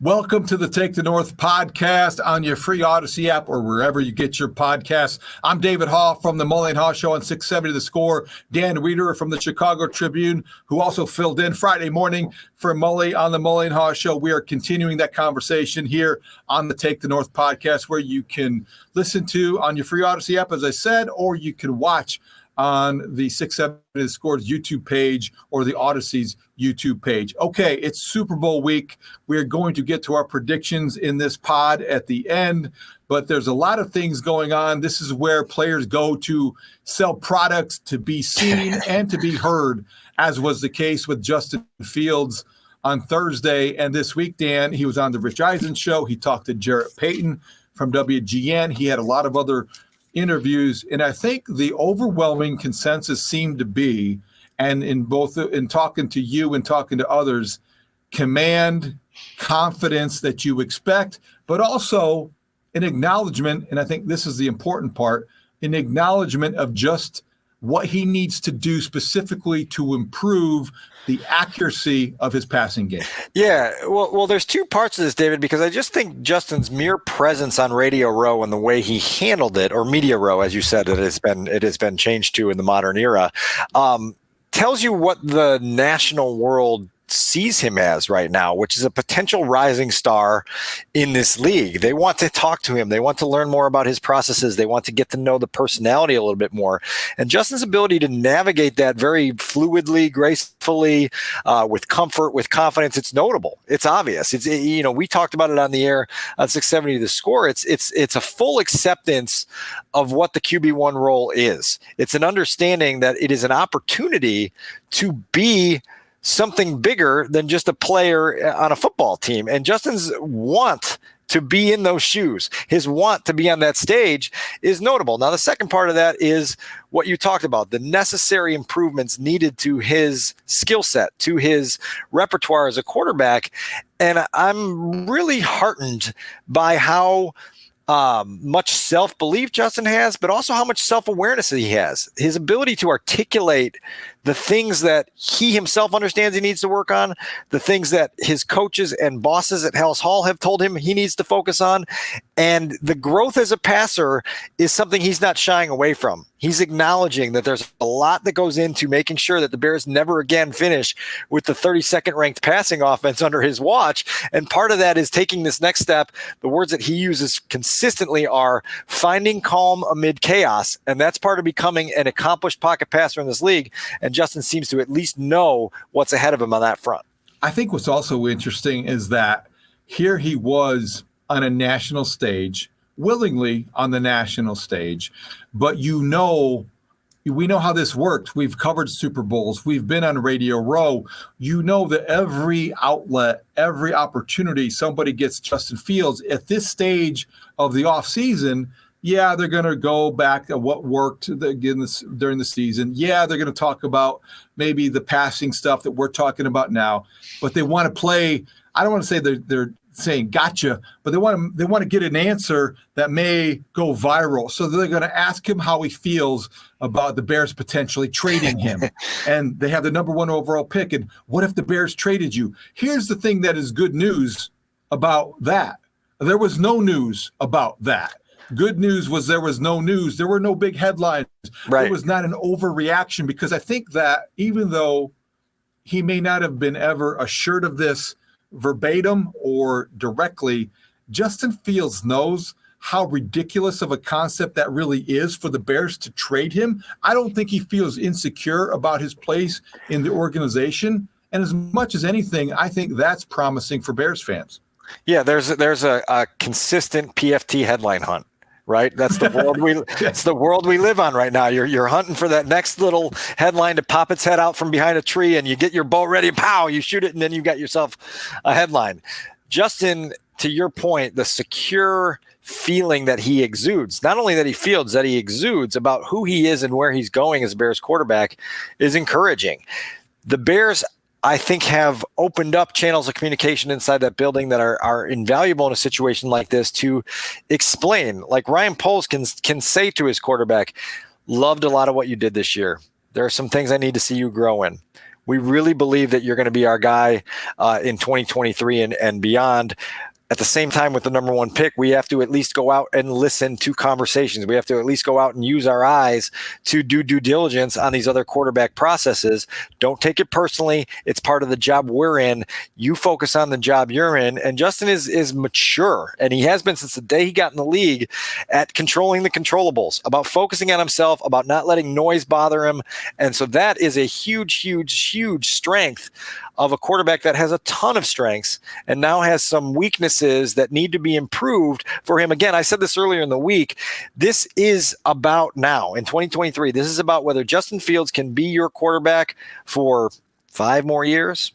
Welcome to the Take the North podcast on your free Odyssey app or wherever you get your podcasts. I'm David Haugh from the Mully and Haugh Show on 670 The Score. Dan Wiederer from the Chicago Tribune, who also filled in Friday morning for Mully on the Mully and Haugh Show. We are continuing that conversation here on the Take the North podcast, where you can listen to on your free Odyssey app, as I said, or you can watch on the 670 The Score's YouTube page or the Odyssey's YouTube page. Okay, it's Super Bowl week. We're going to get to our predictions in this pod at the end, but there's a lot of things going on. This is where players go to sell products, to be seen and to be heard, as was the case with Justin Fields on Thursday. And this week, Dan, he was on the Rich Eisen show. He talked to Jarrett Payton from WGN. He had a lot of other interviews, and I think the overwhelming consensus seemed to be, and in talking to you and talking to others, command, confidence that you expect, but also an acknowledgement, and I think this is the important part, an acknowledgement of just what he needs to do specifically to improve the accuracy of his passing game. Yeah, well, there's two parts to this, David, because I just think Justin's mere presence on Radio Row and the way he handled it, or Media Row, as you said, it has been changed to in the modern era, tells you what the national world sees him as right now, which is a potential rising star in this league. They want to talk to him. They want to learn more about his processes. They want to get to know the personality a little bit more. And Justin's ability to navigate that very fluidly, gracefully, with comfort, with confidence, it's notable. It's obvious. We talked about it on the air on 670 The Score. It's a full acceptance of what the QB1 role is. It's an understanding that it is an opportunity to be something bigger than just a player on a football team. And Justin's want to be in those shoes, his want to be on that stage, is notable. Now, the second part of that is what you talked about, the necessary improvements needed to his skill set, to his repertoire as a quarterback. And I'm really heartened by how much self-belief Justin has, but also how much self-awareness he has. His ability to articulate the things that he himself understands he needs to work on, the things that his coaches and bosses at Halas Hall have told him he needs to focus on. And the growth as a passer is something he's not shying away from. He's acknowledging that there's a lot that goes into making sure that the Bears never again finish with the 32nd ranked passing offense under his watch. And part of that is taking this next step. The words that he uses consistently are finding calm amid chaos. And that's part of becoming an accomplished pocket passer in this league. And Justin seems to at least know what's ahead of him on that front. I think what's also interesting is that here he was on a national stage, willingly on the national stage, but we know how this works. We've covered Super Bowls. We've been on Radio Row. You know that every outlet, every opportunity somebody gets Justin Fields at this stage of the offseason, yeah, they're going to go back to what worked during the season. Yeah, they're going to talk about maybe the passing stuff that we're talking about now, but they want to play. I don't want to say they're saying gotcha, but they want to get an answer that may go viral. So they're going to ask him how he feels about the Bears potentially trading him. And they have the number 1 overall pick. And what if the Bears traded you? Here's the thing that is good news about that. There was no news about that. Good news was there was no news. There were no big headlines. Right. It was not an overreaction, because I think that even though he may not have been ever assured of this verbatim or directly, Justin Fields knows how ridiculous of a concept that really is for the Bears to trade him. I don't think he feels insecure about his place in the organization. And as much as anything, I think that's promising for Bears fans. Yeah, there's a consistent PFT headline hunt. Right, that's the world it's the world we live on right now. You're hunting for that next little headline to pop its head out from behind a tree, and you get your bow ready, pow, you shoot it, and then you got yourself a headline. Justin, to your point, the secure feeling that he exudes, not only that he fields, that he exudes about who he is and where he's going as a Bears quarterback, is encouraging. The Bears, I think, have opened up channels of communication inside that building that are invaluable in a situation like this to explain. Like Ryan Poles can say to his quarterback, loved a lot of what you did this year. There are some things I need to see you grow in. We really believe that you're going to be our guy in 2023 and beyond. At the same time, with the number one pick, we have to at least go out and listen to conversations. We have to at least go out and use our eyes to do due diligence on these other quarterback processes. Don't take it personally. It's part of the job we're in. You focus on the job you're in. And Justin is mature, and he has been since the day he got in the league, at controlling the controllables, about focusing on himself, about not letting noise bother him. And so that is a huge, huge, huge strength of a quarterback that has a ton of strengths and now has some weaknesses that need to be improved for him. Again, I said this earlier in the week. This is about now in 2023. This is about whether Justin Fields can be your quarterback for 5 more years,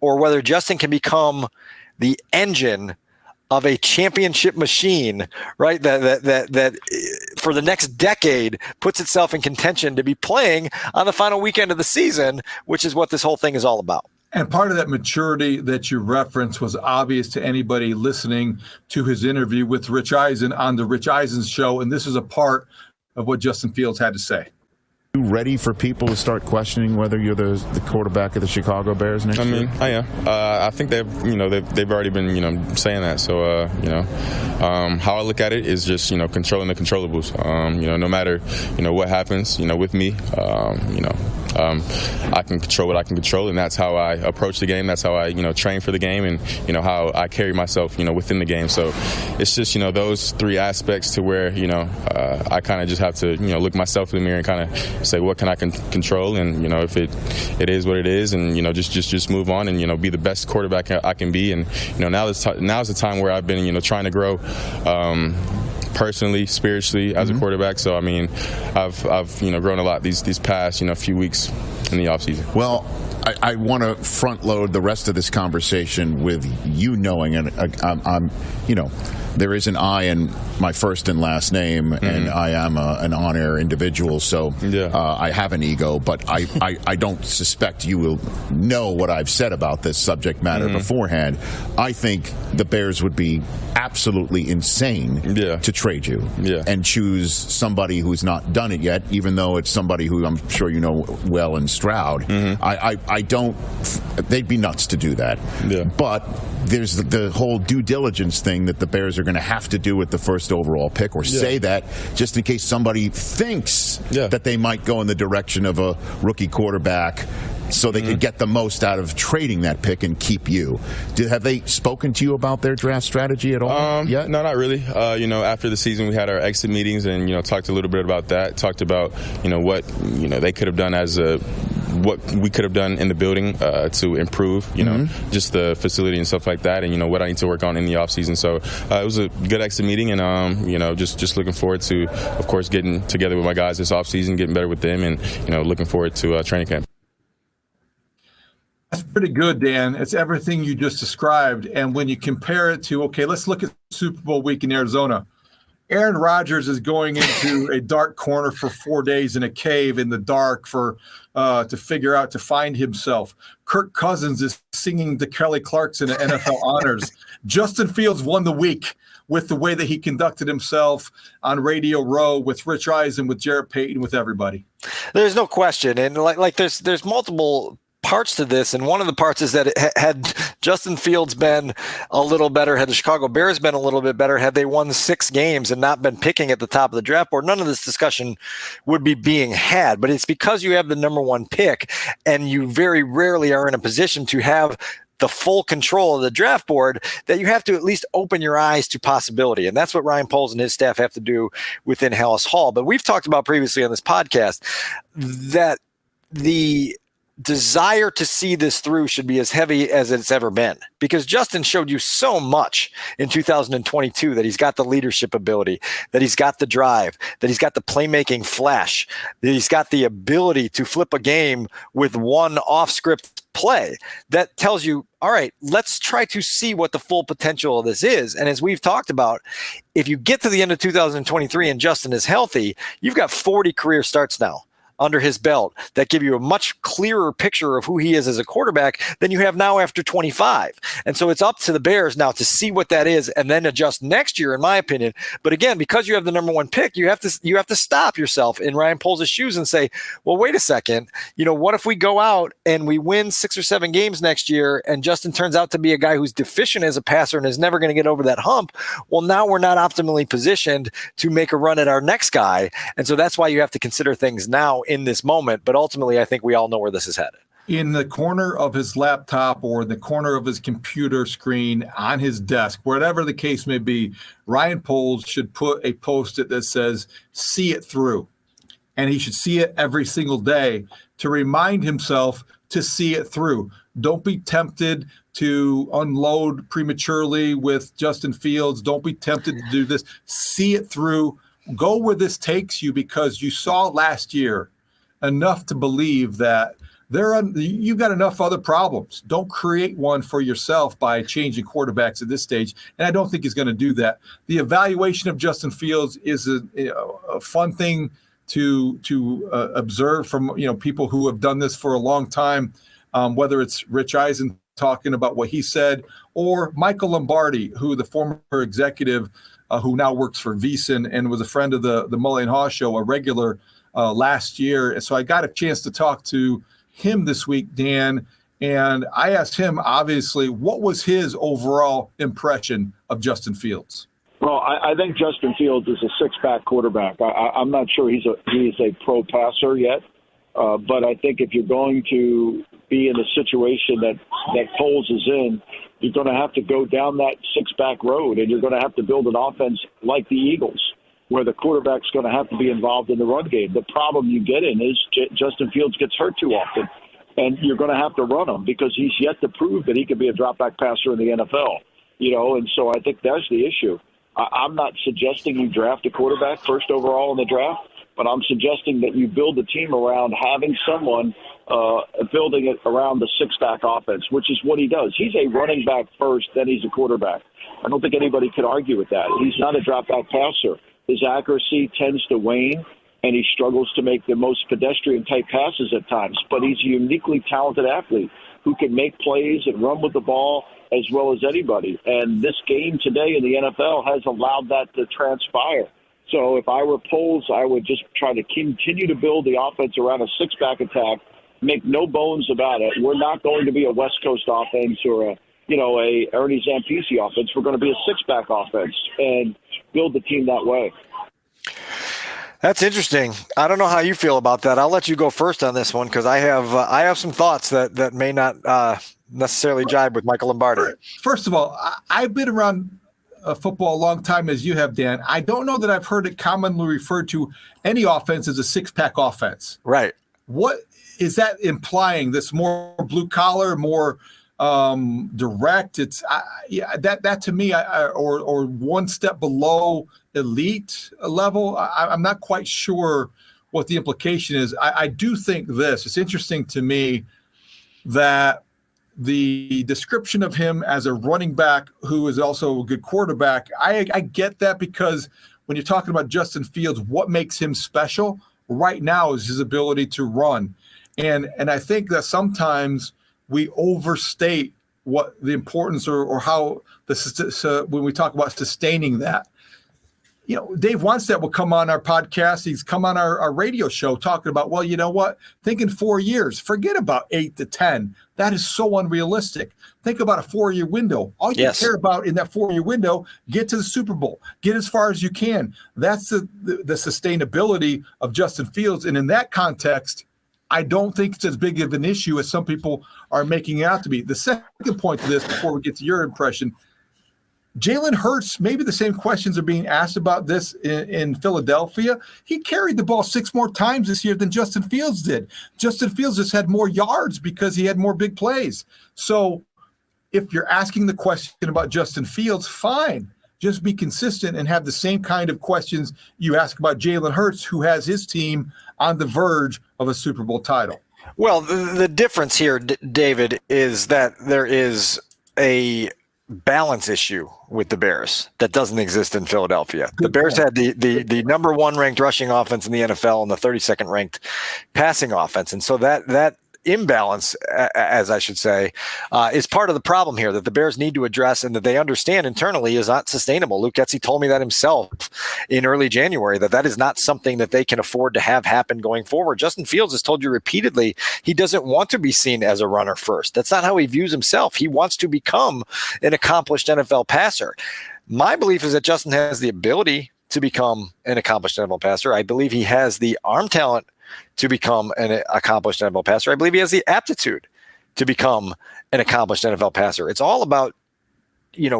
or whether Justin can become the engine of a championship machine, right? That for the next decade puts itself in contention to be playing on the final weekend of the season, which is what this whole thing is all about. And part of that maturity that you referenced was obvious to anybody listening to his interview with Rich Eisen on the Rich Eisen show. And this is a part of what Justin Fields had to say. You ready for people to start questioning whether you're the quarterback of the Chicago Bears next year? I am. I think they've already been, saying that. So, how I look at it is just, controlling the controllables. No matter, what happens, with me, I can control what I can control, and that's how I approach the game. That's how I, train for the game, and, how I carry myself, within the game. So it's just, those 3 aspects to where, I kind of just have to, look myself in the mirror and kind of say, what can I control? And, if it is what it is, and, just move on and, be the best quarterback I can be. And, now's the time where I've been, trying to grow, personally, spiritually as a quarterback. So, I've grown a lot these past, few weeks in the offseason. Well, I want to front load the rest of this conversation with you knowing, and I'm there is an I in my first and last name, and I am an on-air individual, so I have an ego, but I don't suspect you will know what I've said about this subject matter beforehand. I think the Bears would be absolutely insane to trade you and choose somebody who's not done it yet, even though it's somebody who I'm sure you know well in Stroud. I don't, they'd be nuts to do that. But there's the whole due diligence thing that the Bears are going to have to do with the first overall pick, or say that just in case somebody thinks that they might go in the direction of a rookie quarterback, so they could get the most out of trading that pick and keep you. Have they spoken to you about their draft strategy at all yet? No, not really. After the season, we had our exit meetings and, talked a little bit about that. Talked about, what, they could have done what we could have done in the building to improve, just the facility and stuff like that, and, what I need to work on in the offseason. So it was a good exit meeting, and, just looking forward to, of course, getting together with my guys this offseason, getting better with them, and, looking forward to training camp. That's pretty good, Dan. It's everything you just described. And when you compare it to, okay, let's look at Super Bowl week in Arizona. Aaron Rodgers is going into a dark corner for 4 days in a cave in the dark to find himself. Kirk Cousins is singing to Kelly Clarkson at NFL Honors. Justin Fields won the week with the way that he conducted himself on Radio Row with Rich Eisen, with Jarrett Payton, with everybody. There's no question. And like there's multiple parts to this, and one of the parts is that had Justin Fields been a little better, had the Chicago Bears been a little bit better, had they won 6 games and not been picking at the top of the draft board, none of this discussion would be being had. But it's because you have the number 1 pick, and you very rarely are in a position to have the full control of the draft board, that you have to at least open your eyes to possibility. And that's what Ryan Poles and his staff have to do within Halas Hall. But we've talked about previously on this podcast that the desire to see this through should be as heavy as it's ever been, because Justin showed you so much in 2022 that he's got the leadership ability, that he's got the drive, that he's got the playmaking flash, that he's got the ability to flip a game with one off-script play. That tells you, all right, let's try to see what the full potential of this is. And as we've talked about, if you get to the end of 2023 and Justin is healthy, you've got 40 career starts now under his belt that give you a much clearer picture of who he is as a quarterback than you have now after 25. And so it's up to the Bears now to see what that is and then adjust next year, in my opinion. But again, because you have the number one pick, you have to stop yourself in Ryan Poles' shoes and say, well, wait a second, what if we go out and we win 6 or 7 games next year and Justin turns out to be a guy who's deficient as a passer and is never going to get over that hump? Well, now we're not optimally positioned to make a run at our next guy. And so that's why you have to consider things now in this moment, but ultimately I think we all know where this is headed. In the corner of his laptop or in the corner of his computer screen on his desk, whatever the case may be, Ryan Poles should put a post-it that says, see it through. And he should see it every single day to remind himself to see it through. Don't be tempted to unload prematurely with Justin Fields. Don't be tempted to do this. See it through. Go where this takes you, because you saw last year enough to believe that you've got enough other problems. Don't create one for yourself by changing quarterbacks at this stage. And I don't think he's going to do that. The evaluation of Justin Fields is a fun thing to observe from people who have done this for a long time, whether it's Rich Eisen talking about what he said, or Michael Lombardi, who the former executive who now works for VEASAN and was a friend of the Mully and Haugh show, a regular last year. So I got a chance to talk to him this week, Dan, and I asked him, obviously, what was his overall impression of Justin Fields? Well, I think Justin Fields is a six-pack quarterback. I'm not sure he's a pro passer yet, but I think if you're going to be in the situation that Foles is in, you're going to have to go down that six-pack road, and you're going to have to build an offense like the Eagles, where the quarterback's going to have to be involved in the run game. The problem you get in is Justin Fields gets hurt too often, and you're going to have to run him because he's yet to prove that he can be a drop-back passer in the NFL. And so I think that's the issue. I'm not suggesting you draft a quarterback first overall in the draft, but I'm suggesting that you build a team around having someone building it around the six-back offense, which is what he does. He's a running back first, then he's a quarterback. I don't think anybody could argue with that. He's not a drop-back passer. His accuracy tends to wane, and he struggles to make the most pedestrian-type passes at times. But he's a uniquely talented athlete who can make plays and run with the ball as well as anybody. And this game today in the NFL has allowed that to transpire. So if I were Poles, I would just try to continue to build the offense around a six-back attack. Make no bones about it. We're not going to be a West Coast offense or a Ernie Zampese offense. We're going to be a six-back offense and build the team that way. That's interesting. I don't know how you feel about that. I'll let you go first on this one because I have some thoughts that may not necessarily jibe with Michael Lombardi. First of all, I've been around football a long time, as you have, Dan. I don't know that I've heard it commonly referred to any offense as a six-pack offense. Right. What is that implying? That's more blue-collar, more direct? It's that to me, or one step below elite level. I'm not quite sure what the implication is. I do think this. It's interesting to me that the description of him as a running back who is also a good quarterback, I get that, because when you're talking about Justin Fields, what makes him special right now is his ability to run. And I think that sometimes we overstate what the importance or how when we talk about sustaining that. Dave Wannstedt will come on our podcast. He's come on our radio show talking about, well, you know what? Think in 4 years. Forget about 8 to 10. That is so unrealistic. Think about a 4-year window. All you care about in that 4-year window, get to the Super Bowl. Get as far as you can. That's the sustainability of Justin Fields. And in that context, I don't think it's as big of an issue as some people are making it out to be. The second point to this, before we get to your impression, Jalen Hurts, maybe the same questions are being asked about this in Philadelphia. He carried the ball 6 more times this year than Justin Fields did. Justin Fields just had more yards because he had more big plays. So if you're asking the question about Justin Fields, fine. Just be consistent and have the same kind of questions you ask about Jalen Hurts, who has his team on the verge of a Super Bowl title. Well, the difference here, David, is that there is a balance issue with the Bears that doesn't exist in Philadelphia. The Bears had the number 1 ranked rushing offense in the NFL and the 32nd ranked passing offense. And so that imbalance, as I should say, is part of the problem here that the Bears need to address and that they understand internally is not sustainable. Luke Getsy told me that himself in early January, that is not something that they can afford to have happen going forward. Justin Fields has told you repeatedly he doesn't want to be seen as a runner first. That's not how he views himself. He wants to become an accomplished NFL passer. My belief is that Justin has the ability to become an accomplished NFL passer. I believe he has the arm talent to become an accomplished NFL passer. I believe he has the aptitude to become an accomplished NFL passer. It's all about,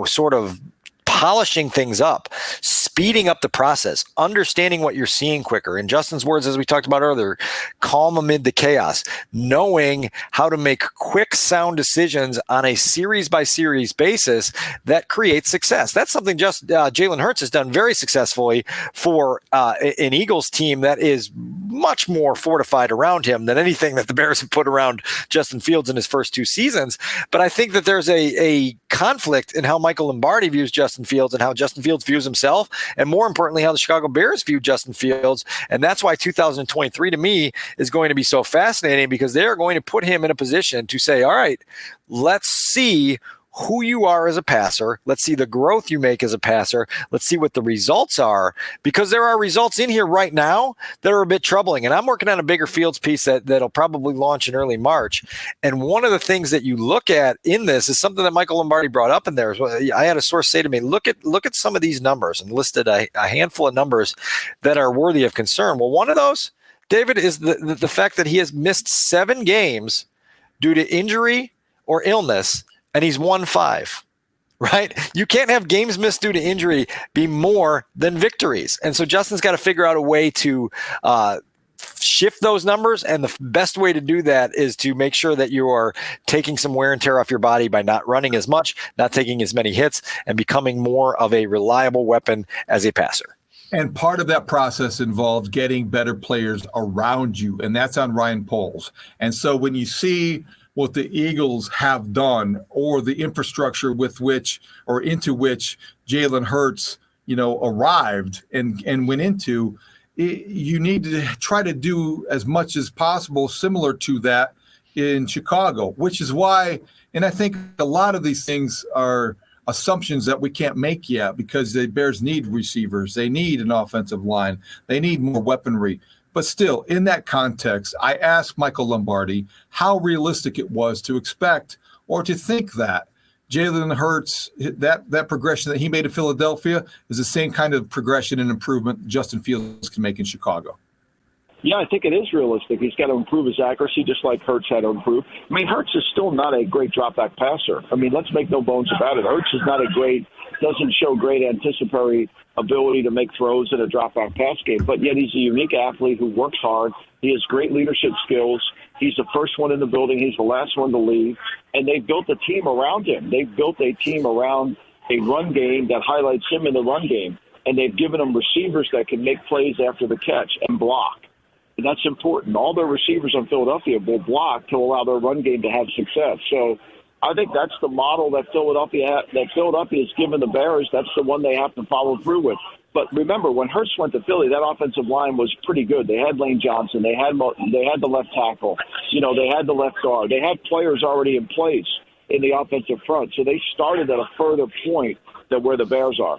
sort of polishing things up, speeding up the process, understanding what you're seeing quicker. In Justin's words, as we talked about earlier, calm amid the chaos, knowing how to make quick, sound decisions on a series-by-series basis that creates success. That's something Jalen Hurts has done very successfully for an Eagles team that is much more fortified around him than anything that the Bears have put around Justin Fields in his first 2 seasons. But I think that there's a conflict in how Michael Lombardi views Justin Fields and how Justin Fields views himself, and more importantly, how the Chicago Bears view Justin Fields. And that's why 2023 to me is going to be so fascinating, because they're going to put him in a position to say, all right, let's see who you are as a passer. Let's see the growth you make as a passer. Let's see what the results are, because there are results in here right now that are a bit troubling. And I'm working on a bigger Fields piece that'll probably launch in early March. And one of the things that you look at in this is something that Michael Lombardi brought up in there. I had a source say to me, look at some of these numbers, and listed a handful of numbers that are worthy of concern. Well, one of those, David, is the fact that he has missed 7 games due to injury or illness, and he's won 5, right? You can't have games missed due to injury be more than victories. And so Justin's got to figure out a way to shift those numbers. And the best way to do that is to make sure that you are taking some wear and tear off your body by not running as much, not taking as many hits, and becoming more of a reliable weapon as a passer. And part of that process involves getting better players around you, and that's on Ryan Poles. And so when you see what the Eagles have done, or the infrastructure with which, or into which Jalen Hurts, arrived and went into, you need to try to do as much as possible similar to that in Chicago, which is why, and I think a lot of these things are assumptions that we can't make yet, because the Bears need receivers. They need an offensive line. They need more weaponry. But still, in that context, I asked Michael Lombardi how realistic it was to expect or to think that Jalen Hurts, that progression that he made in Philadelphia, is the same kind of progression and improvement Justin Fields can make in Chicago. Yeah, I think it is realistic. He's got to improve his accuracy just like Hurts had to improve. I mean, Hurts is still not a great drop-back passer. I mean, let's make no bones about it. Hurts is not doesn't show great anticipatory ability to make throws in a drop-back pass game, but yet he's a unique athlete who works hard. He has great leadership skills. He's the first one in the building. He's the last one to leave. And they've built a team around him. They've built a team around a run game that highlights him in the run game. And they've given him receivers that can make plays after the catch and block. And that's important. All their receivers on Philadelphia will block to allow their run game to have success. So I think that's the model that Philadelphia has given the Bears. That's the one they have to follow through with. But remember, when Hurts went to Philly, that offensive line was pretty good. They had Lane Johnson. They had the left tackle. They had the left guard. They had players already in place in the offensive front. So they started at a further point than where the Bears are.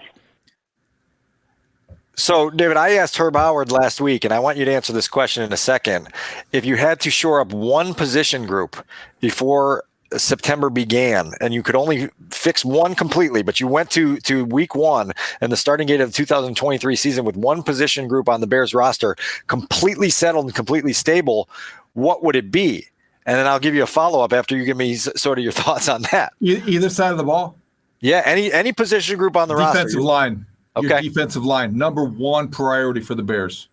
So, David, I asked Herb Howard last week, and I want you to answer this question in a second. If you had to shore up one position group before September began, and you could only fix one completely, but you went to week 1 and the starting gate of the 2023 season with one position group on the Bears roster completely settled and completely stable, what would it be? And then I'll give you a follow-up after you give me sort of your thoughts on that. Either side of the ball? Yeah, any position group on the roster. Defensive line. Okay. Your defensive line, number 1 priority for the Bears.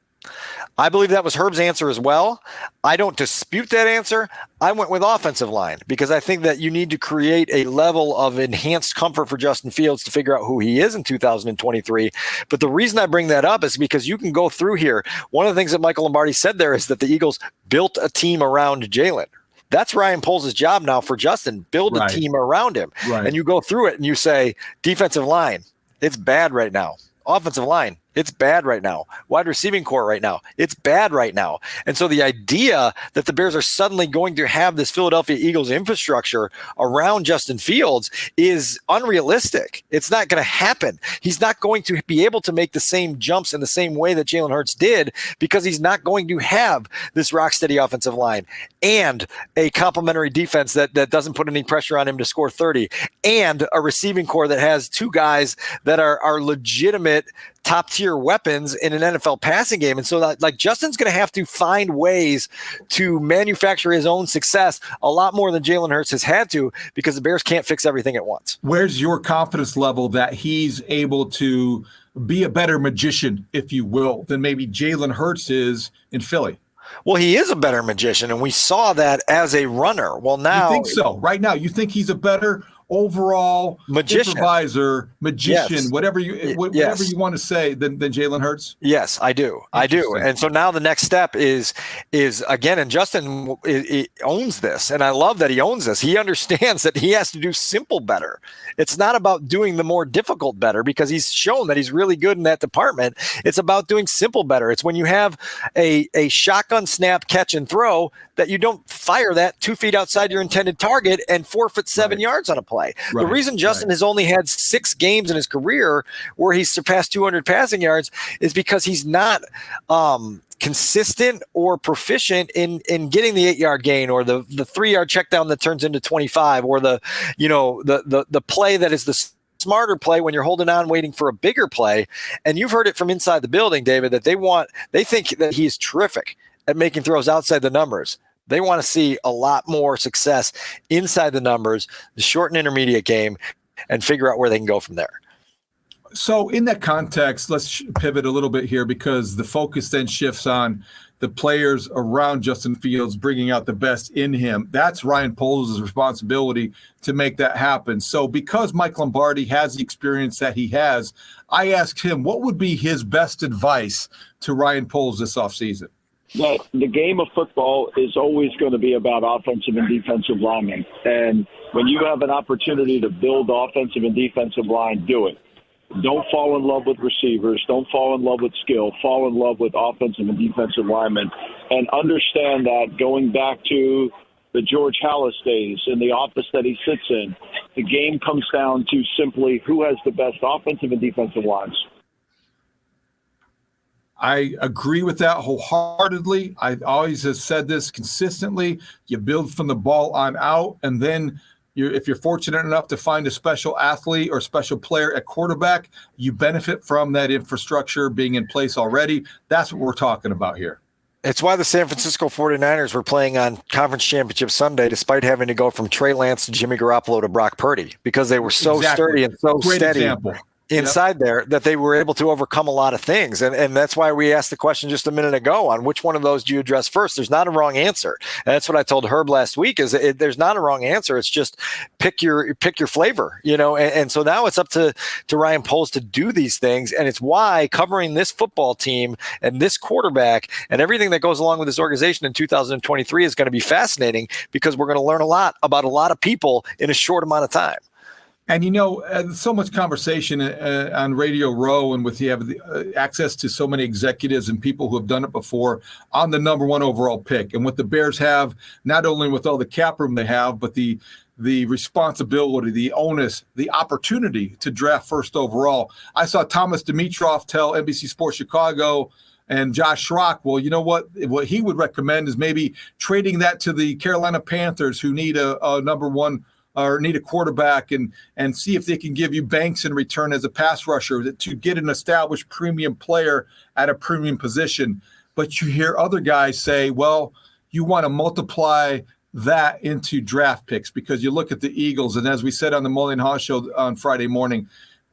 I believe that was Herb's answer as well. I don't dispute that answer. I went with offensive line because I think that you need to create a level of enhanced comfort for Justin Fields to figure out who he is in 2023. But the reason I bring that up is because you can go through here. One of the things that Michael Lombardi said there is that the Eagles built a team around Jalen. That's Ryan Poles' job now for Justin. Build a team around him. Right. And you go through it and you say, defensive line, it's bad right now. Offensive line, it's bad right now. Wide receiving core right now, it's bad right now. And so the idea that the Bears are suddenly going to have this Philadelphia Eagles infrastructure around Justin Fields is unrealistic. It's not going to happen. He's not going to be able to make the same jumps in the same way that Jalen Hurts did because he's not going to have this rock-steady offensive line and a complementary defense that doesn't put any pressure on him to score 30 and a receiving core that has two guys that are legitimate top-tier weapons in an NFL passing game. And so that, like, Justin's going to have to find ways to manufacture his own success a lot more than Jalen Hurts has had to because the Bears can't fix everything at once. Where's your confidence level that he's able to be a better magician, if you will, than maybe Jalen Hurts is in Philly? Well, he is a better magician, and we saw that as a runner. Well, now you think so? Right now, you think he's a better overall improviser, magician, whatever you want to say than Jalen Hurts? Yes, I do. And so now the next step is again, and Justin owns this, and I love that he owns this. He understands that he has to do simple better. It's not about doing the more difficult better because he's shown that he's really good in that department. It's about doing simple better. It's when you have a shotgun snap, catch and throw that you don't fire that 2 feet outside your intended target and forfeit 7 yards on a play. The reason Justin has only had 6 games in his career where he's surpassed 200 passing yards is because he's not consistent or proficient in getting the 8-yard gain or the 3-yard check down that turns into 25 or the play that is the smarter play when you're holding on waiting for a bigger play. And you've heard it from inside the building, David, that they think that he's terrific at making throws outside the numbers. They want to see a lot more success inside the numbers, the short and intermediate game, and figure out where they can go from there. So in that context, let's pivot a little bit here because the focus then shifts on the players around Justin Fields, bringing out the best in him. That's Ryan Poles' responsibility to make that happen. So because Mike Lombardi has the experience that he has, I asked him what would be his best advice to Ryan Poles this offseason. That the game of football is always going to be about offensive and defensive linemen. And when you have an opportunity to build offensive and defensive line, do it. Don't fall in love with receivers. Don't fall in love with skill. Fall in love with offensive and defensive linemen. And understand that going back to the George Halas days in the office that he sits in, the game comes down to simply who has the best offensive and defensive lines. I agree with that wholeheartedly. I always have said this consistently. You build from the ball on out, and then if you're fortunate enough to find a special athlete or special player at quarterback, you benefit from that infrastructure being in place already. That's what we're talking about here. It's why the San Francisco 49ers were playing on Conference Championship Sunday despite having to go from Trey Lance to Jimmy Garoppolo to Brock Purdy because they were so sturdy and so steady. Example. Inside there that they were able to overcome a lot of things. And that's why we asked the question just a minute ago on which one of those do you address first. There's not a wrong answer. And that's what I told Herb last week is there's not a wrong answer. It's just pick your flavor, and so now it's up to Ryan Poles to do these things. And it's why covering this football team and this quarterback and everything that goes along with this organization in 2023 is going to be fascinating because we're going to learn a lot about a lot of people in a short amount of time. And, so much conversation on Radio Row and with you have access to so many executives and people who have done it before on the number 1 overall pick. And what the Bears have, not only with all the cap room they have, but the responsibility, the onus, the opportunity to draft first overall. I saw Thomas Dimitroff tell NBC Sports Chicago and Josh Schrock, well, you know what he would recommend is maybe trading that to the Carolina Panthers who need a number 1 or need a quarterback and see if they can give you Banks in return as a pass rusher to get an established premium player at a premium position. But you hear other guys say, well, you want to multiply that into draft picks because you look at the Eagles. And as we said on the Mully and Haugh show on Friday morning,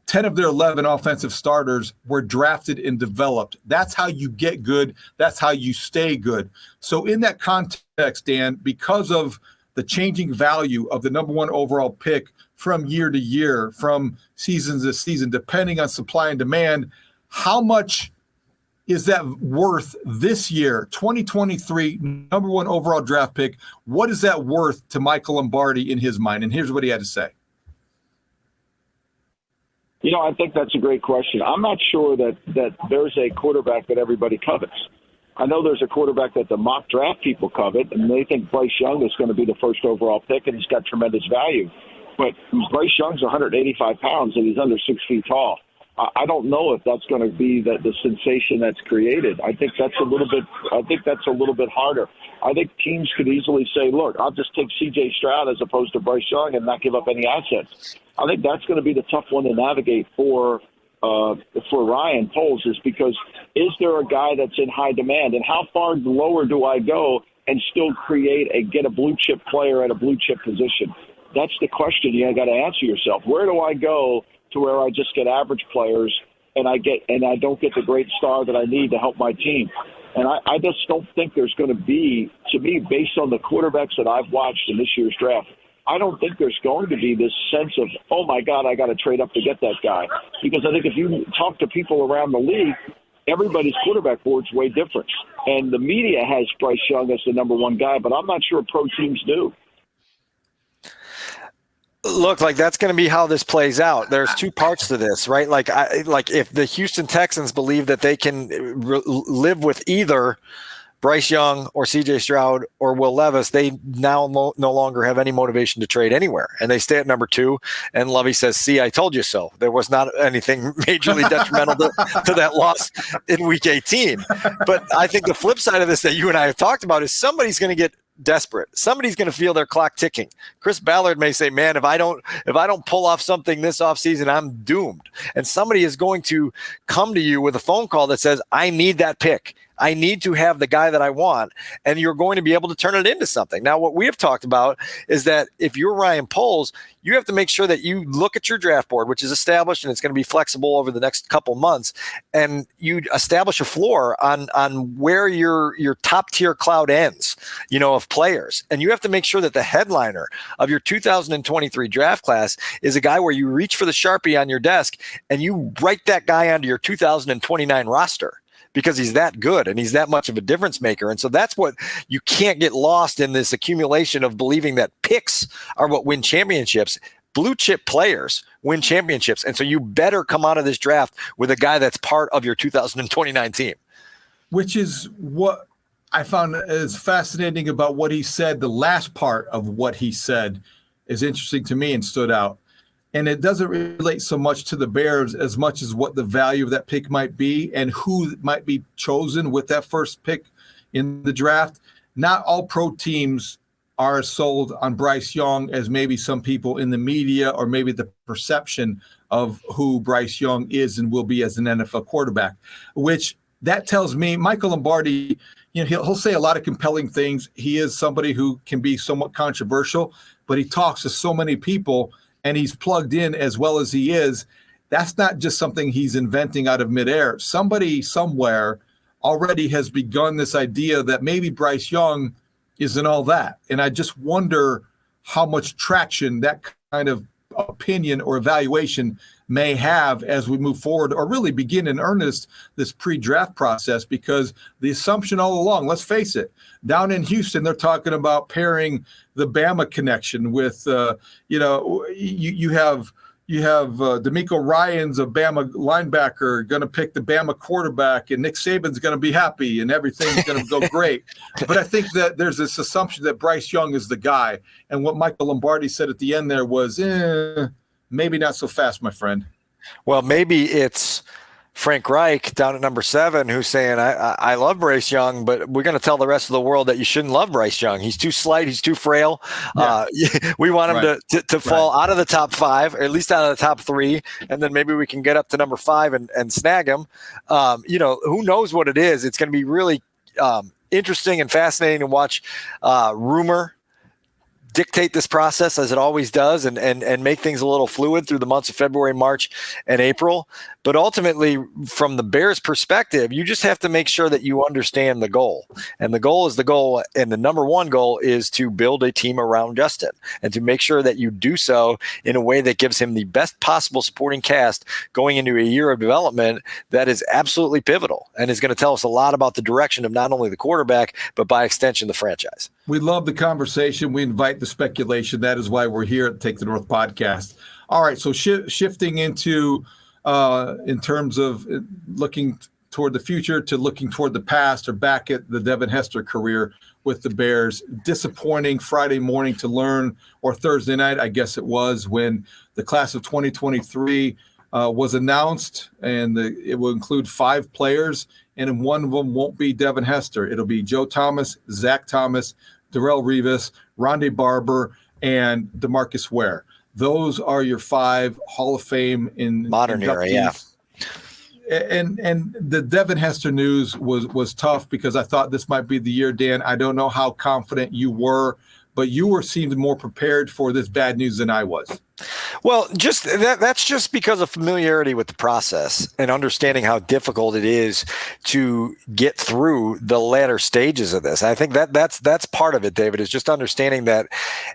10 of their 11 offensive starters were drafted and developed. That's how you get good. That's how you stay good. So in that context, Dan, because of the changing value of the number 1 overall pick from year to year, from season to season, depending on supply and demand, how much is that worth this year, 2023, number one overall draft pick? What is that worth to Michael Lombardi in his mind? And here's what he had to say. I think that's a great question. I'm not sure that there's a quarterback that everybody covets. I know there's a quarterback that the mock draft people covet, and they think Bryce Young is going to be the first overall pick, and he's got tremendous value. But Bryce Young's 185 pounds, and he's under 6 feet tall. I don't know if that's going to be the sensation that's created. I think that's a little bit harder. I think teams could easily say, look, I'll just take C.J. Stroud as opposed to Bryce Young and not give up any assets. I think that's going to be the tough one to navigate for Ryan Poles, is because is there a guy that's in high demand, and how far lower do I go and still get a blue chip player at a blue chip position? That's the question you got to answer yourself. Where do I go to where I just get average players and I don't get the great star that I need to help my team? And I just don't think there's going to be, to me, based on the quarterbacks that I've watched in this year's draft, I don't think there's going to be this sense of, oh, my God, I got to trade up to get that guy. Because I think if you talk to people around the league, everybody's quarterback board's way different. And the media has Bryce Young as the number one guy, but I'm not sure pro teams do. Look, that's going to be how this plays out. There's two parts to this, right? If the Houston Texans believe that they can live with either Bryce Young or C.J. Stroud or Will Levis, they now no longer have any motivation to trade anywhere, and they stay at number 2. And Lovey says, "See, I told you so." There was not anything majorly detrimental to that loss in Week 18. But I think the flip side of this that you and I have talked about is somebody's going to get desperate. Somebody's going to feel their clock ticking. Chris Ballard may say, man, if I don't pull off something this offseason, I'm doomed. And somebody is going to come to you with a phone call that says, I need that pick. I need to have the guy that I want, and you're going to be able to turn it into something. Now, what we have talked about is that if you're Ryan Poles, you have to make sure that you look at your draft board, which is established, and it's going to be flexible over the next couple months, and you establish a floor on where your top tier cloud ends, of players. And you have to make sure that the headliner of your 2023 draft class is a guy where you reach for the Sharpie on your desk and you write that guy onto your 2029 roster, because he's that good and he's that much of a difference maker. And so that's what you can't get lost in, this accumulation of believing that picks are what win championships. Blue chip players win championships. And so you better come out of this draft with a guy that's part of your 2029 team. Which is what I found is fascinating about what he said. The last part of what he said is interesting to me and stood out. And it doesn't relate so much to the Bears as much as what the value of that pick might be and who might be chosen with that first pick in the draft. Not all pro teams are sold on Bryce Young as maybe some people in the media, or maybe the perception of who Bryce Young is and will be as an NFL quarterback, which that tells me Michael Lombardi, he'll say a lot of compelling things. He is somebody who can be somewhat controversial, but he talks to so many people and he's plugged in as well as he is. That's not just something he's inventing out of midair. Somebody somewhere already has begun this idea that maybe Bryce Young isn't all that. And I just wonder how much traction that kind of opinion or evaluation may have as we move forward, or really begin in earnest this pre-draft process, because the assumption all along, let's face it, down in Houston, they're talking about pairing the Bama connection with, you have D'Amico Ryans, a Bama linebacker, going to pick the Bama quarterback, and Nick Saban's going to be happy and everything's going to go great. But I think that there's this assumption that Bryce Young is the guy. And what Michael Lombardi said at the end there was, maybe not so fast, my friend. Well, maybe it's Frank Reich down at number 7 who's saying, I love Bryce Young, but we're going to tell the rest of the world that you shouldn't love Bryce Young. He's too slight. He's too frail. Yeah. We want him to fall out of the top 5, or at least out of the top 3, and then maybe we can get up to number 5 and snag him. Who knows what it is? It's going to be really interesting and fascinating to watch rumor dictate this process as it always does and make things a little fluid through the months of February, March, and April. But ultimately, from the Bears' perspective, you just have to make sure that you understand the goal. And the goal is the goal. And the number one goal is to build a team around Justin and to make sure that you do so in a way that gives him the best possible supporting cast going into a year of development that is absolutely pivotal and is going to tell us a lot about the direction of not only the quarterback, but by extension, the franchise. We love the conversation. We invite the speculation. That is why we're here at Take the North podcast. All right, so shifting into in terms of looking toward the future to looking toward the past or back at the Devin Hester career with the Bears. Disappointing Friday morning to learn, or Thursday night, I guess it was, when the class of 2023 was announced, and it will include 5 players, and one of them won't be Devin Hester. It'll be Joe Thomas, Zach Thomas, Darrelle Revis, Rondé Barber, and DeMarcus Ware. Those are your 5 Hall of Fame in modern era, yeah. And the Devin Hester news was tough because I thought this might be the year, Dan. I don't know how confident you were, but you seemed more prepared for this bad news than I was. Well, just that's just because of familiarity with the process and understanding how difficult it is to get through the latter stages of this. I think that's part of it, David, is just understanding that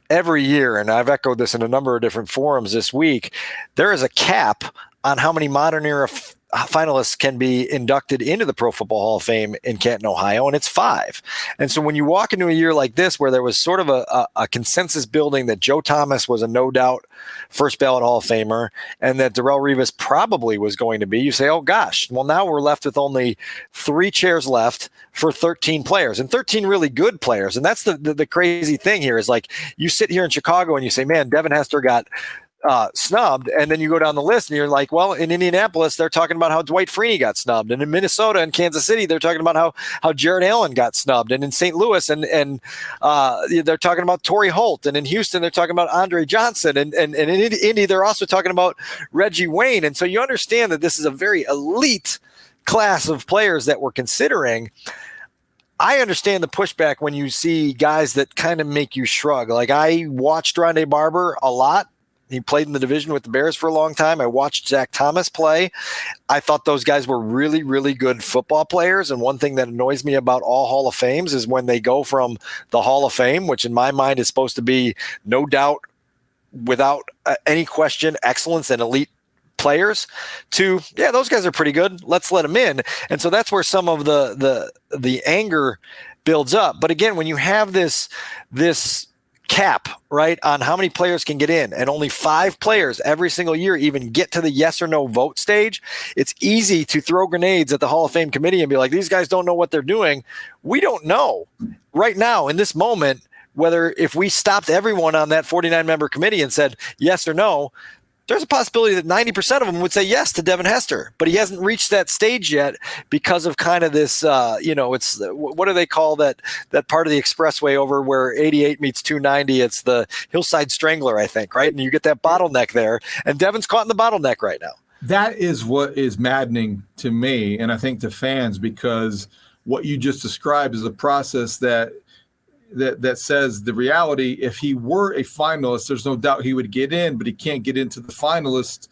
every year, and I've echoed this in a number of different forums this week, there is a cap on how many modern era finalists can be inducted into the Pro Football Hall of Fame in Canton, Ohio, and it's 5. And so when you walk into a year like this, where there was sort of a consensus building that Joe Thomas was a no doubt first ballot Hall of Famer and that Darrelle Revis probably was going to be, you say, oh gosh, well now we're left with only 3 chairs left for 13 players, and 13 really good players. And that's the crazy thing here is, like, you sit here in Chicago and you say, man, Devin Hester got snubbed, and then you go down the list and you're like, well, in Indianapolis they're talking about how Dwight Freeney got snubbed, and in Minnesota and Kansas City they're talking about how Jared Allen got snubbed, and in St. Louis and they're talking about Torrey Holt, and in Houston they're talking about Andre Johnson, and in Indy they're also talking about Reggie Wayne. And so you understand that this is a very elite class of players that we're considering. I understand the pushback when you see guys that kind of make you shrug. Like, I watched Rondé Barber a lot. He played in the division with the Bears for a long time. I watched Zach Thomas play. I thought those guys were really, really good football players. And one thing that annoys me about all Hall of Fames is when they go from the Hall of Fame, which in my mind is supposed to be no doubt, without any question, excellence and elite players, to, yeah, those guys are pretty good, let's let them in. And so that's where some of the anger builds up. But again, when you have this cap, right, on how many players can get in, and only 5 players every single year even get to the yes or no vote stage, it's easy to throw grenades at the Hall of Fame committee and be like, these guys don't know what they're doing. We don't know right now in this moment whether, if we stopped everyone on that 49-member committee and said yes or no, there's a possibility that 90% of them would say yes to Devin Hester, but he hasn't reached that stage yet because of kind of this, it's, what do they call that part of the expressway over where 88 meets 290? It's the Hillside Strangler, I think, right? And you get that bottleneck there, and Devin's caught in the bottleneck right now. That is what is maddening to me, and I think to fans, because what you just described is a process that says the reality, if he were a finalist, there's no doubt he would get in, but he can't get into the finalist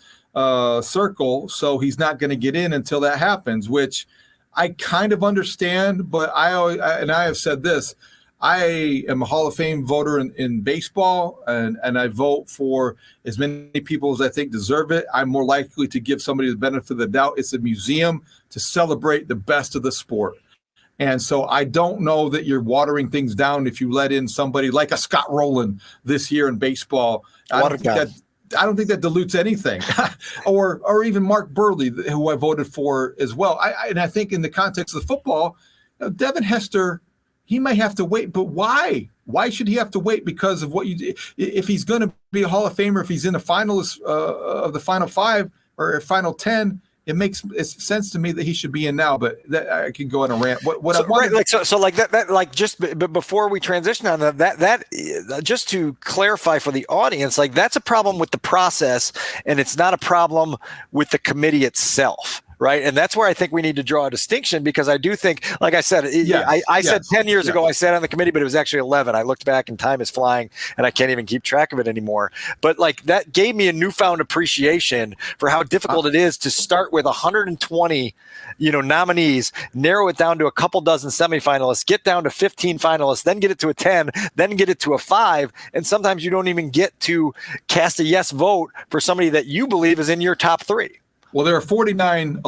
circle, so he's not going to get in until that happens, which I kind of understand. But I have said this, I am a Hall of Fame voter in baseball, and I vote for as many people as I think deserve it. I'm more likely to give somebody the benefit of the doubt. It's a museum to celebrate the best of the sport. And so I don't know that you're watering things down if you let in somebody like a Scott Rowland this year in baseball. I don't think that dilutes anything. or even Mark Burley, who I voted for as well. I think in the context of football, Devin Hester, he might have to wait, but why? Why should he have to wait? Because of what you did. If he's going to be a Hall of Famer, if he's in the finalists of the final 5 or final 10, it makes sense to me that he should be in now, but I can go on a rant. But before we transition on that, just to clarify for the audience, like, that's a problem with the process, and it's not a problem with the committee itself, right? And that's where I think we need to draw a distinction, because I do think, like I said, I said 10 years ago, I sat on the committee, but it was actually 11. I looked back and time is flying and I can't even keep track of it anymore. But like that gave me a newfound appreciation for how difficult it is to start with 120, nominees, narrow it down to a couple dozen semifinalists, get down to 15 finalists, then get it to a 10, then get it to a 5. And sometimes you don't even get to cast a yes vote for somebody that you believe is in your top 3. Well, there are 49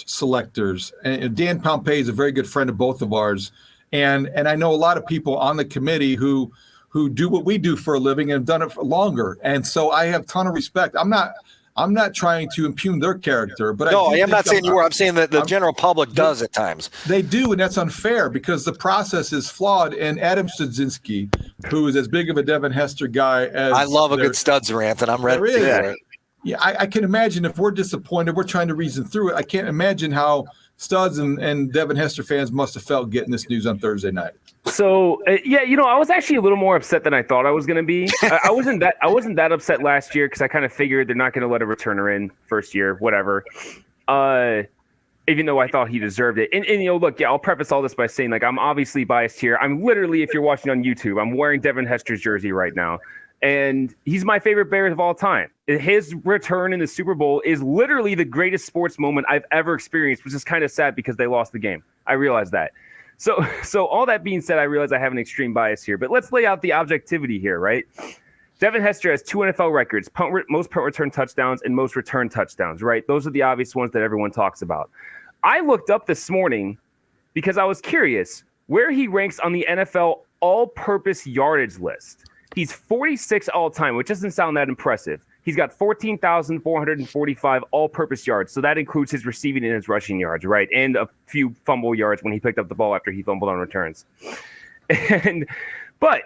selectors, and Dan Pompei is a very good friend of both of ours. And I know a lot of people on the committee who do what we do for a living and have done it for longer. And so I have a ton of respect. I'm not trying to impugn their character, but I am not saying you are. I'm saying that the general public does at times. They do, and that's unfair because the process is flawed. And Adam Studzinski, who is as big of a Devin Hester guy as I love a good Studs rant, and I'm ready for it. Yeah, I can imagine if we're disappointed, we're trying to reason through it. I can't imagine how Studs and Devin Hester fans must have felt getting this news on Thursday night. So I was actually a little more upset than I thought I was going to be. I wasn't that upset last year because I kind of figured they're not going to let a returner in first year, whatever. Even though I thought he deserved it. And look, I'll preface all this by saying, like, I'm obviously biased here. I'm literally, if you're watching on YouTube, I'm wearing Devin Hester's jersey right now. And he's my favorite Bears of all time. His return in the Super Bowl is literally the greatest sports moment I've ever experienced, which is kind of sad because they lost the game. I realize that. So all that being said, I realize I have an extreme bias here, but let's lay out the objectivity here, right? Devin Hester has 2 NFL records, most punt return touchdowns and most return touchdowns, right? Those are the obvious ones that everyone talks about. I looked up this morning because I was curious where he ranks on the NFL all-purpose yardage list. He's 46 all-time, which doesn't sound that impressive. He's got 14,445 all-purpose yards, so that includes his receiving and his rushing yards, right? And a few fumble yards when he picked up the ball after he fumbled on returns. But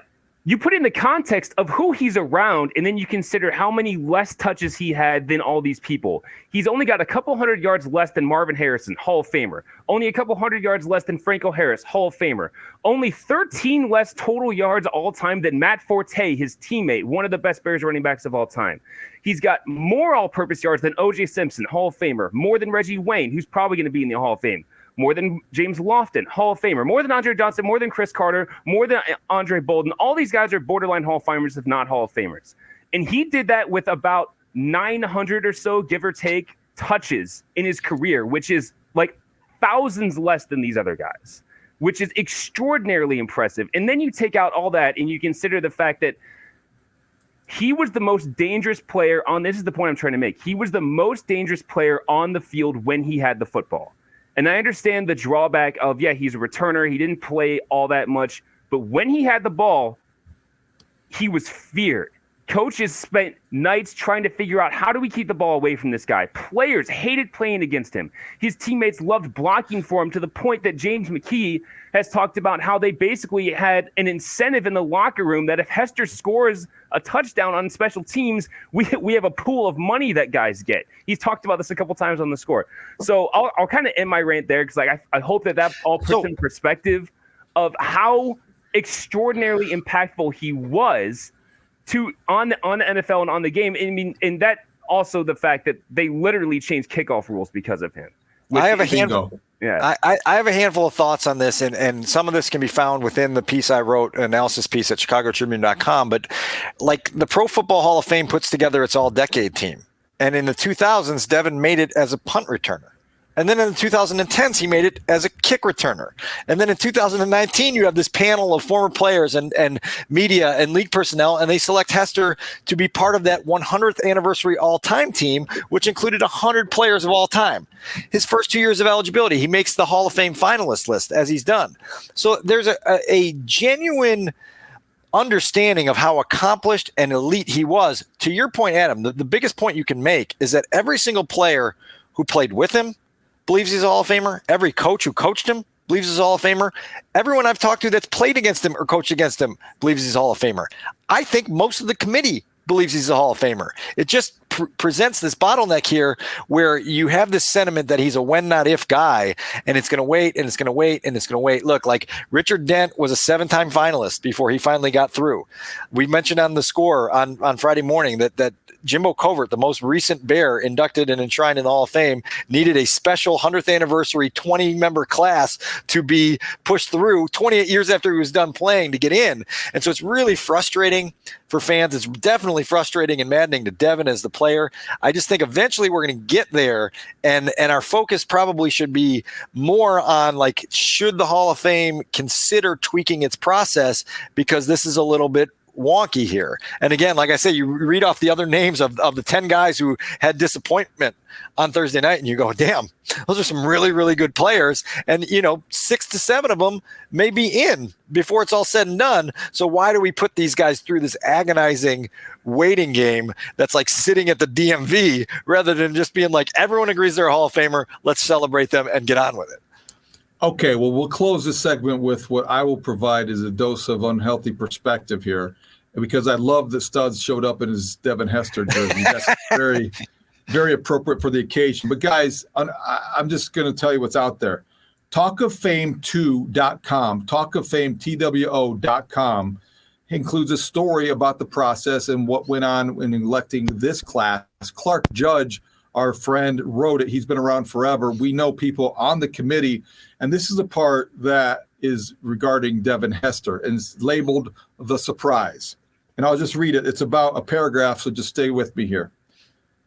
you put in the context of who he's around, and then you consider how many less touches he had than all these people. He's only got a couple hundred yards less than Marvin Harrison, Hall of Famer. Only a couple hundred yards less than Franco Harris, Hall of Famer. Only 13 less total yards all time than Matt Forte, his teammate, one of the best Bears running backs of all time. He's got more all-purpose yards than O.J. Simpson, Hall of Famer. More than Reggie Wayne, who's probably going to be in the Hall of Fame. More than James Lofton, Hall of Famer. More than Andre Johnson, more than Chris Carter, more than Andre Bolden. All these guys are borderline Hall of Famers, if not Hall of Famers. And he did that with about 900 or so, give or take, touches in his career, which is like thousands less than these other guys, which is extraordinarily impressive. And then you take out all that and you consider the fact that he was the most dangerous player on, this is the point I'm trying to make. He was the most dangerous player on the field when he had the football. And I understand the drawback of, he's a returner. He didn't play all that much. But when he had the ball, he was feared. Coaches spent nights trying to figure out, how do we keep the ball away from this guy? Players hated playing against him. His teammates loved blocking for him, to the point that James McKee has talked about how they basically had an incentive in the locker room that if Hester scores a touchdown on special teams, we have a pool of money that guys get. He's talked about this a couple times on the score. So I'll kind of end my rant there, because I hope that all puts in perspective of how extraordinarily impactful he was on the NFL and on the game. I mean, and that also the fact that they literally changed kickoff rules because of him. I have a handful. Yeah, I have a handful of thoughts on this, and some of this can be found within the piece I wrote, an analysis piece at ChicagoTribune.com. But like the Pro Football Hall of Fame puts together its all-decade team, and in the 2000s, Devin made it as a punt returner. And then in the 2010s, he made it as a kick returner. And then in 2019, you have this panel of former players and media and league personnel, and they select Hester to be part of that 100th anniversary all-time team, which included 100 players of all time. His first 2 years of eligibility, he makes the Hall of Fame finalist list, as he's done. So there's a genuine understanding of how accomplished and elite he was. To your point, Adam, the biggest point you can make is that every single player who played with him believes he's a Hall of Famer. Every coach who coached him believes he's a Hall of Famer. Everyone I've talked to that's played against him or coached against him believes he's a Hall of Famer. I think most of the committee believes he's a Hall of Famer. It just presents this bottleneck here where you have this sentiment that he's a when not if guy, and it's going to wait and it's going to wait and it's going to wait. Look, like Richard Dent was a 7-time finalist before he finally got through. We mentioned on the score on Friday morning that Jimbo Covert, the most recent Bear inducted and enshrined in the Hall of Fame, needed a special 100th anniversary 20-member class to be pushed through 28 years after he was done playing to get in. And so it's really frustrating for fans. It's definitely frustrating and maddening to Devin as the player. I just think eventually we're going to get there, and our focus probably should be more on, like, should the Hall of Fame consider tweaking its process, because this is a little bit wonky here. And again, like I said, you read off the other names of the 10 guys who had disappointment on Thursday night, and you go, damn, those are some really, really good players. And, 6 to 7 of them may be in before it's all said and done. So why do we put these guys through this agonizing waiting game that's like sitting at the DMV, rather than just being like, everyone agrees they're a Hall of Famer, let's celebrate them and get on with it? Okay, well, we'll close this segment with what I will provide is a dose of unhealthy perspective here, because I love that Studs showed up in his Devin Hester jersey. That's very, very appropriate for the occasion. But guys, I'm just going to tell you what's out there. TalkOfFame2.com, TalkOfFame2.com includes a story about the process and what went on in electing this class. Clark Judge, our friend, wrote it. He's been around forever. We know people on the committee, and this is a part that is regarding Devin Hester, and it's labeled The Surprise. And I'll just read it. It's about a paragraph, so just stay with me here.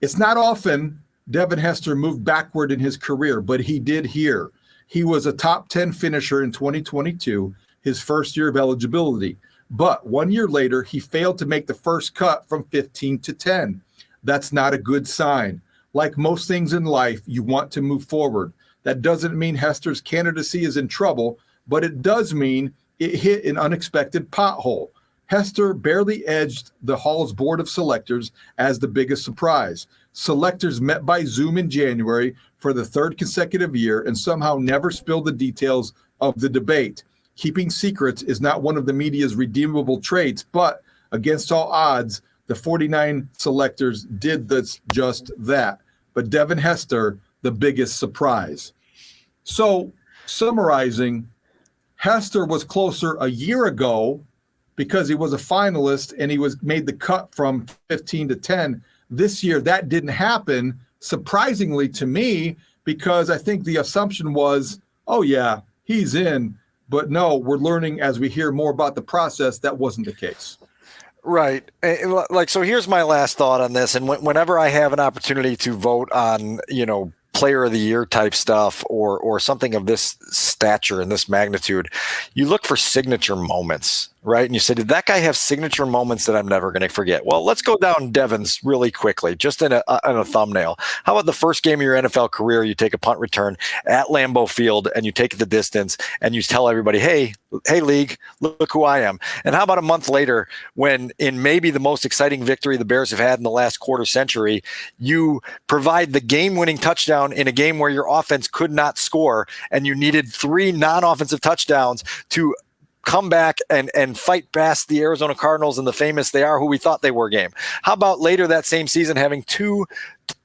It's not often Devin Hester moved backward in his career, but he did here. He was a top 10 finisher in 2022, his first year of eligibility. But 1 year later, he failed to make the first cut from 15 to 10. That's not a good sign. Like most things in life, you want to move forward. That doesn't mean Hester's candidacy is in trouble, but it does mean it hit an unexpected pothole. Hester barely edged the Hall's board of selectors as the biggest surprise. Selectors met by Zoom in January for the third consecutive year and somehow never spilled the details of the debate. Keeping secrets is not one of the media's redeemable traits, but against all odds, the 49 selectors did just that. But Devin Hester, the biggest surprise. So, summarizing, Hester was closer a year ago because he was a finalist and he was made the cut from 15 to 10. This year, that didn't happen, surprisingly to me, because I think the assumption was, oh yeah, he's in. But no, we're learning as we hear more about the process, that wasn't the case. Right. Like, so here's my last thought on this. And whenever I have an opportunity to vote on, player of the year type stuff or something of this stature and this magnitude, you look for signature moments, right? And you say, did that guy have signature moments that I'm never going to forget? Well, let's go down Devin's really quickly, just in a thumbnail. How about the first game of your NFL career, you take a punt return at Lambeau Field and you take it the distance and you tell everybody, hey, league, look who I am. And how about a month later, when in maybe the most exciting victory the Bears have had in the last quarter century, you provide the game-winning touchdown in a game where your offense could not score and you needed 3 non-offensive touchdowns to come back and fight past the Arizona Cardinals and the famous "they are who we thought they were" game. How about later that same season having 2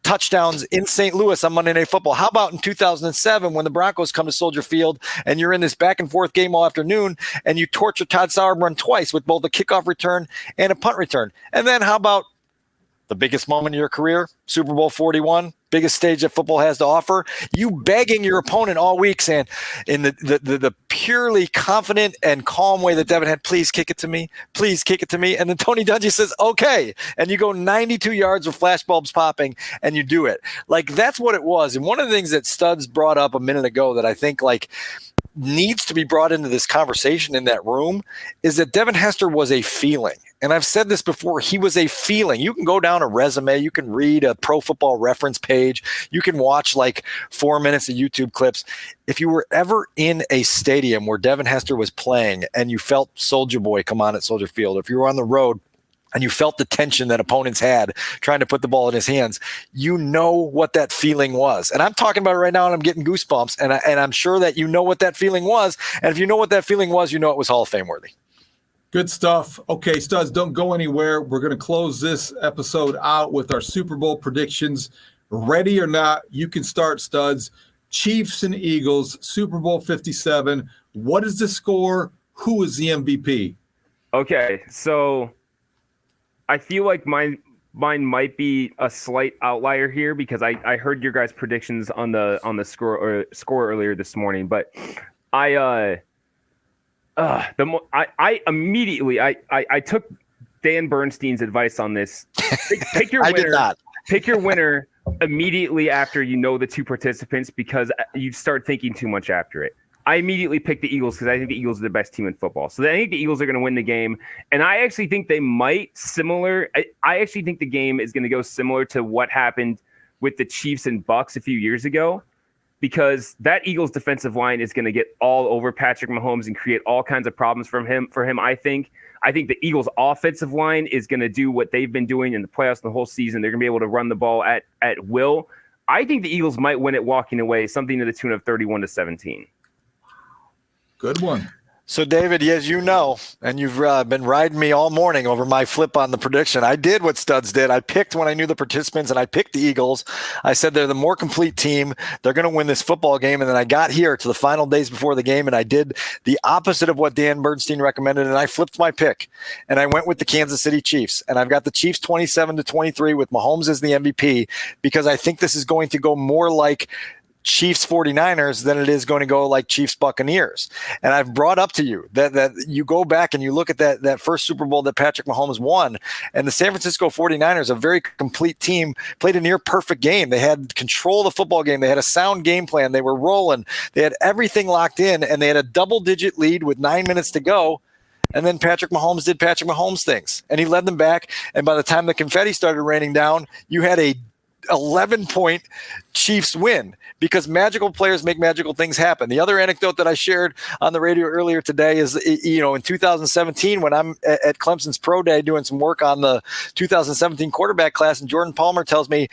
touchdowns in St. Louis on Monday Night Football? How about in 2007 when the Broncos come to Soldier Field and you're in this back and forth game all afternoon and you torture Todd Sauerbrunn twice with both a kickoff return and a punt return? And then how about the biggest moment of your career, Super Bowl 41, biggest stage that football has to offer, you begging your opponent all week saying, in the purely confident and calm way that Devin had, please kick it to me, please kick it to me. And then Tony Dungy says, okay. And you go 92 yards with flashbulbs popping and you do it. Like, that's what it was. And one of the things that Studs brought up a minute ago that I think needs to be brought into this conversation in that room is that Devin Hester was a feeling. And I've said this before, he was a feeling. You can go down a resume, you can read a Pro Football Reference page, you can watch 4 minutes of YouTube clips. If you were ever in a stadium where Devin Hester was playing and you felt Soulja Boy come on at Soldier Field, if you were on the road and you felt the tension that opponents had trying to put the ball in his hands, you know what that feeling was. And I'm talking about it right now and I'm getting goosebumps, and I'm sure that you know what that feeling was. And if you know what that feeling was, you know it was Hall of Fame worthy. Good stuff. Okay, Studs, don't go anywhere. We're going to close this episode out with our Super Bowl predictions. Ready or not, you can start, Studs. Chiefs and Eagles, Super Bowl 57. What is the score? Who is the MVP? Okay, so I feel like my mine might be a slight outlier here because I heard your guys' predictions on the score earlier this morning, but I immediately took Dan Bernstein's advice on this. Pick your winner. I did not. Pick your winner immediately after you know the two participants because you start thinking too much after it. I immediately picked the Eagles because I think the Eagles are the best team in football. So I think the Eagles are going to win the game. And I actually think they might I actually think the game is going to go similar to what happened with the Chiefs and Bucks a few years ago, because that Eagles defensive line is going to get all over Patrick Mahomes and create all kinds of problems for him. I think the Eagles offensive line is going to do what they've been doing in the playoffs the whole season. They're going to be able to run the ball at will. I think the Eagles might win it walking away, something to the tune of 31-17. Good one. So, David, as you know, and you've been riding me all morning over my flip on the prediction, I did what Studs did. I picked when I knew the participants, and I picked the Eagles. I said they're the more complete team. They're going to win this football game. And then I got here to the final days before the game, and I did the opposite of what Dan Bernstein recommended, and I flipped my pick. And I went with the Kansas City Chiefs. And I've got the Chiefs 27-23 with Mahomes as the MVP because I think this is going to go more like Chiefs 49ers than it is going to go like Chiefs Buccaneers. And I've brought up to you that you go back and you look at that first Super Bowl that Patrick Mahomes won, and the San Francisco 49ers, a very complete team, played a near perfect game. They had control of the football game. They had a sound game plan. They were rolling. They had everything locked in, and they had a double-digit lead with 9 minutes to go. And then Patrick Mahomes did Patrick Mahomes things, and he led them back. And by the time the confetti started raining down, you had a 11-point Chiefs win because magical players make magical things happen. The other anecdote that I shared on the radio earlier today is, in 2017, when I'm at Clemson's Pro Day doing some work on the 2017 quarterback class, and Jordan Palmer tells me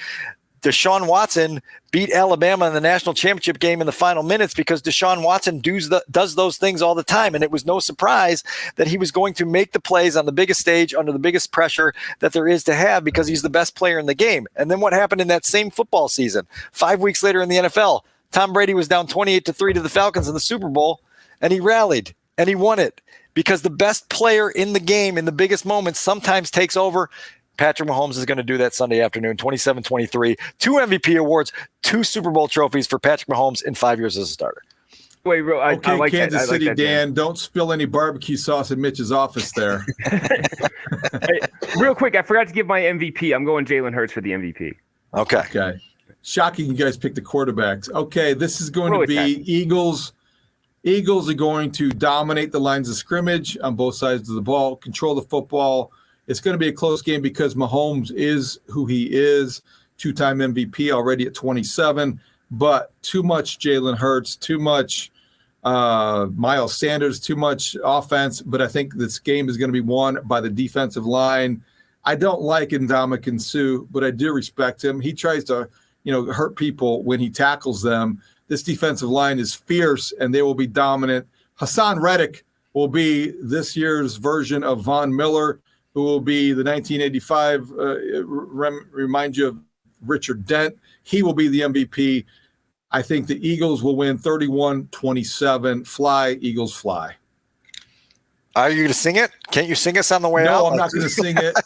Deshaun Watson beat Alabama in the national championship game in the final minutes because Deshaun Watson does those things all the time. And it was no surprise that he was going to make the plays on the biggest stage under the biggest pressure that there is to have because he's the best player in the game. And then what happened in that same football season? 5 weeks later in the NFL, Tom Brady was down 28-3 to the Falcons in the Super Bowl, and he rallied and he won it because the best player in the game in the biggest moments sometimes takes over. Patrick Mahomes is going to do that Sunday afternoon, 27-23, 2 MVP awards, 2 Super Bowl trophies for Patrick Mahomes in 5 years as a starter. Wait, I like Kansas that. City, like that, Dan, don't spill any barbecue sauce in Mitch's office there. Hey, real quick, I forgot to give my MVP. I'm going Jalen Hurts for the MVP. Okay. Shocking you guys picked the quarterbacks. Okay, this is going to be Eagles. Eagles are going to dominate the lines of scrimmage on both sides of the ball, control the football. It's going to be a close game because Mahomes is who he is, 2-time MVP already at 27, but too much Jalen Hurts, too much Miles Sanders, too much offense. But I think this game is going to be won by the defensive line. I don't like Ndamukong Suh, but I do respect him. He tries to, hurt people when he tackles them. This defensive line is fierce, and they will be dominant. Hassan Reddick will be this year's version of Von Miller, who will be the 1985, remind you of Richard Dent. He will be the MVP. I think the Eagles will win 31-27. Fly, Eagles, fly. Are you going to sing it? Can't you sing us on the way out? No, I'm not going to sing it.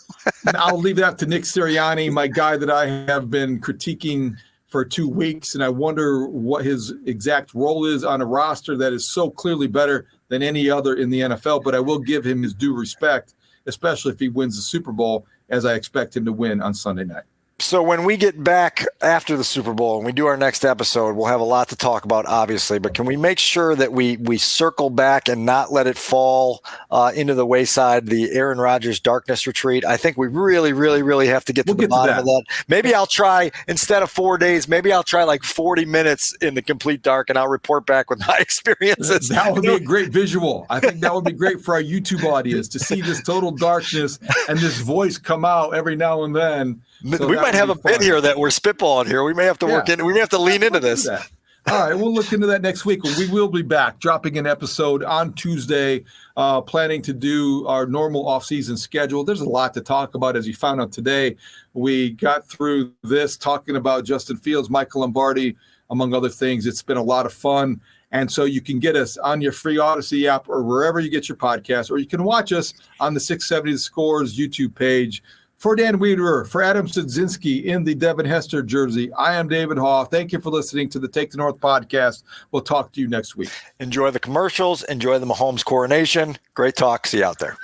I'll leave that to Nick Sirianni, my guy that I have been critiquing for 2 weeks, and I wonder what his exact role is on a roster that is so clearly better than any other in the NFL. But I will give him his due respect, especially if he wins the Super Bowl, as I expect him to win on Sunday night. So when we get back after the Super Bowl and we do our next episode, we'll have a lot to talk about, obviously. But can we make sure that we circle back and not let it fall into the wayside, the Aaron Rodgers darkness retreat? I think we really, really, really have to get to the bottom of that. Maybe I'll try, instead of 4 days, maybe I'll try like 40 minutes in the complete dark, and I'll report back with my experiences. That would be a great visual. I think that would be great for our YouTube audience to see this total darkness and this voice come out every now and then. So we might have a bit here that we're spitballing here. We may have to work in. We may have to lean into this. All right, we'll look into that next week. We will be back, dropping an episode on Tuesday, planning to do our normal off-season schedule. There's a lot to talk about, as you found out today. We got through this talking about Justin Fields, Michael Lombardi, among other things. It's been a lot of fun. And so you can get us on your free Odyssey app or wherever you get your podcast, or you can watch us on the 670 The Scores YouTube page For Dan Wiederer, for Adam Studzinski in the Devin Hester jersey, I am David Haugh. Thank you for listening to the Take the North podcast. We'll talk to you next week. Enjoy the commercials. Enjoy the Mahomes coronation. Great talk. See you out there.